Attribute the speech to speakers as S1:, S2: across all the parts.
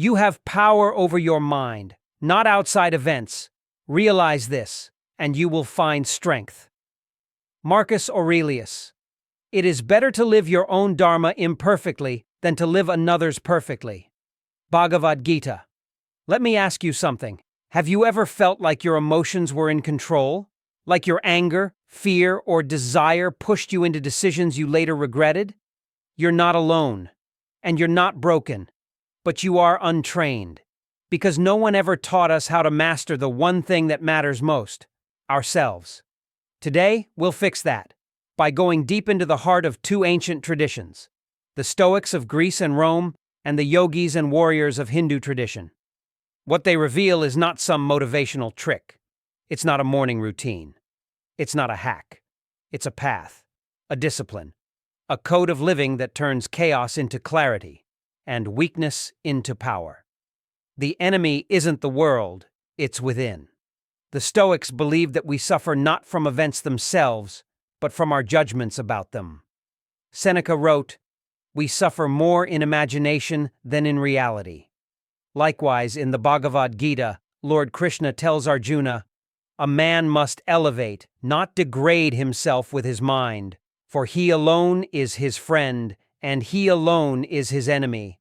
S1: You have power over your mind, not outside events. Realize this, and you will find strength. Marcus Aurelius. It is better to live your own Dharma imperfectly than to live another's perfectly. Bhagavad Gita. Let me ask you something. Have you ever felt like your emotions were in control? Like your anger, fear, or desire pushed you into decisions you later regretted? You're not alone. And you're not broken. But you are untrained. Because no one ever taught us how to master the one thing that matters most: ourselves. Today, we'll fix that by going deep into the heart of two ancient traditions: the Stoics of Greece and Rome, and the yogis and warriors of Hindu tradition. What they reveal is not some motivational trick. It's not a morning routine. It's not a hack. It's a path, a discipline, a code of living that turns chaos into clarity and weakness into power. The enemy isn't the world, it's within. The Stoics believed that we suffer not from events themselves, but from our judgments about them. Seneca wrote, "We suffer more in imagination than in reality." Likewise, in the Bhagavad Gita, Lord Krishna tells Arjuna, "A man must elevate, not degrade himself with his mind, for he alone is his friend, and he alone is his enemy."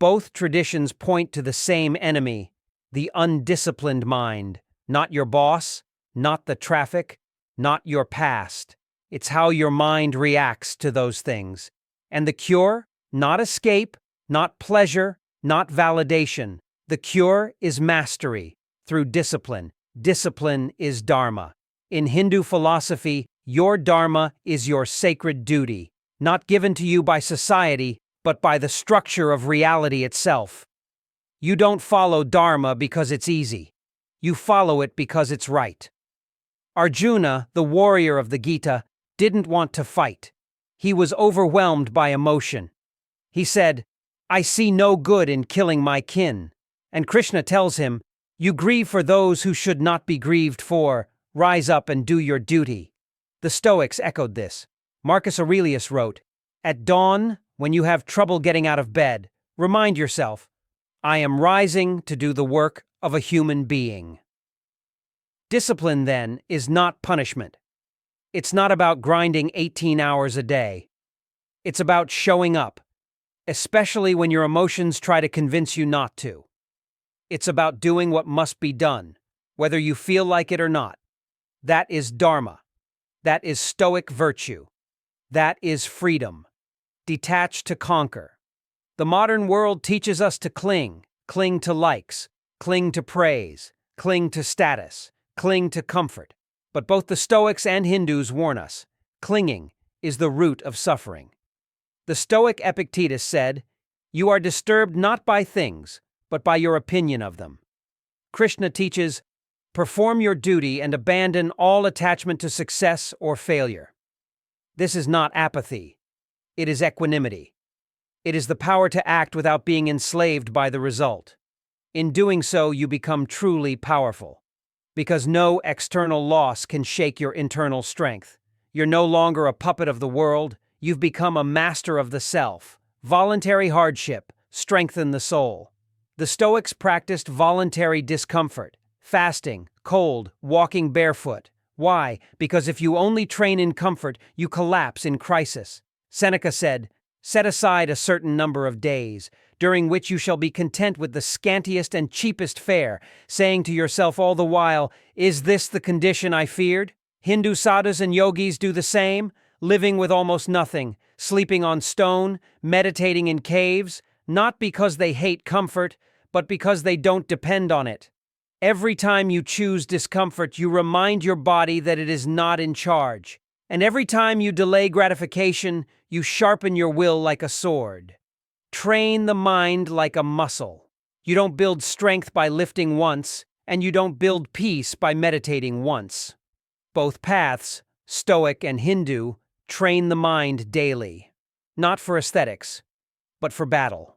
S1: Both traditions point to the same enemy, the undisciplined mind. Not your boss, not the traffic, not your past. It's how your mind reacts to those things. And the cure? Not escape, not pleasure, not validation. The cure is mastery, through discipline. Discipline is Dharma. In Hindu philosophy, your Dharma is your sacred duty, not given to you by society, but by the structure of reality itself. You don't follow Dharma because it's easy. You follow it because it's right. Arjuna, the warrior of the Gita, didn't want to fight. He was overwhelmed by emotion. He said, "I see no good in killing my kin." And Krishna tells him, "You grieve for those who should not be grieved for. Rise up and do your duty." The Stoics echoed this. Marcus Aurelius wrote, "At dawn, when you have trouble getting out of bed, remind yourself, I am rising to do the work of a human being." Discipline, then, is not punishment. It's not about grinding 18 hours a day. It's about showing up, especially when your emotions try to convince you not to. It's about doing what must be done, whether you feel like it or not. That is Dharma. That is Stoic virtue. That is freedom. Detach to conquer. The modern world teaches us to cling to likes, cling to praise, cling to status, cling to comfort. But both the Stoics and Hindus warn us, clinging is the root of suffering. The Stoic Epictetus said, "You are disturbed not by things, but by your opinion of them." Krishna teaches, "Perform your duty and abandon all attachment to success or failure." This is not apathy. It is equanimity. It is the power to act without being enslaved by the result. In doing so, you become truly powerful. Because no external loss can shake your internal strength. You're no longer a puppet of the world. You've become a master of the self. Voluntary hardship strengthen the soul. The Stoics practiced voluntary discomfort, fasting, cold, walking barefoot. Why? Because if you only train in comfort, you collapse in crisis. Seneca said, "Set aside a certain number of days, during which you shall be content with the scantiest and cheapest fare, saying to yourself all the while, 'Is this the condition I feared?'" Hindu sadhus and yogis do the same, living with almost nothing, sleeping on stone, meditating in caves, not because they hate comfort, but because they don't depend on it. Every time you choose discomfort, you remind your body that it is not in charge. And every time you delay gratification, you sharpen your will like a sword. Train the mind like a muscle. You don't build strength by lifting once, and you don't build peace by meditating once. Both paths, Stoic and Hindu, train the mind daily. Not for aesthetics, but for battle.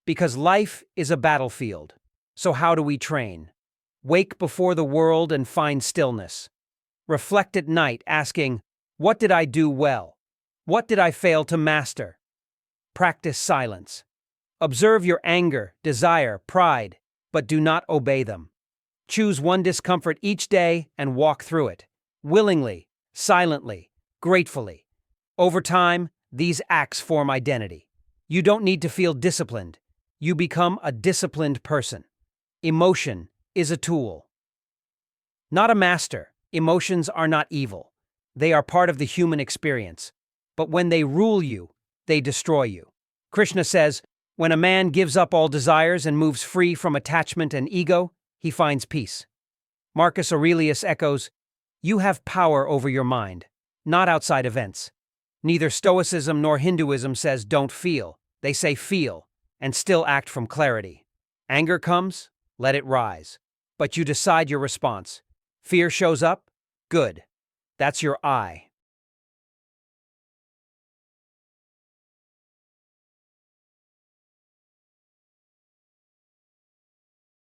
S1: Because life is a battlefield. So how do we train? Wake before the world and find stillness. Reflect at night, asking, "What did I do well? What did I fail to master?" Practice silence. Observe your anger, desire, pride, but do not obey them. Choose one discomfort each day and walk through it, willingly, silently, gratefully. Over time, these acts form identity. You don't need to feel disciplined. You become a disciplined person. Emotion is a tool, not a master. Emotions are not evil. They are part of the human experience. But when they rule you, they destroy you. Krishna says, when a man gives up all desires and moves free from attachment and ego, he finds peace. Marcus Aurelius echoes, you have power over your mind, not outside events. Neither Stoicism nor Hinduism says don't feel. They say feel, and still act from clarity. Anger comes, let it rise. But you decide your response. Fear shows up? Good. That's your I.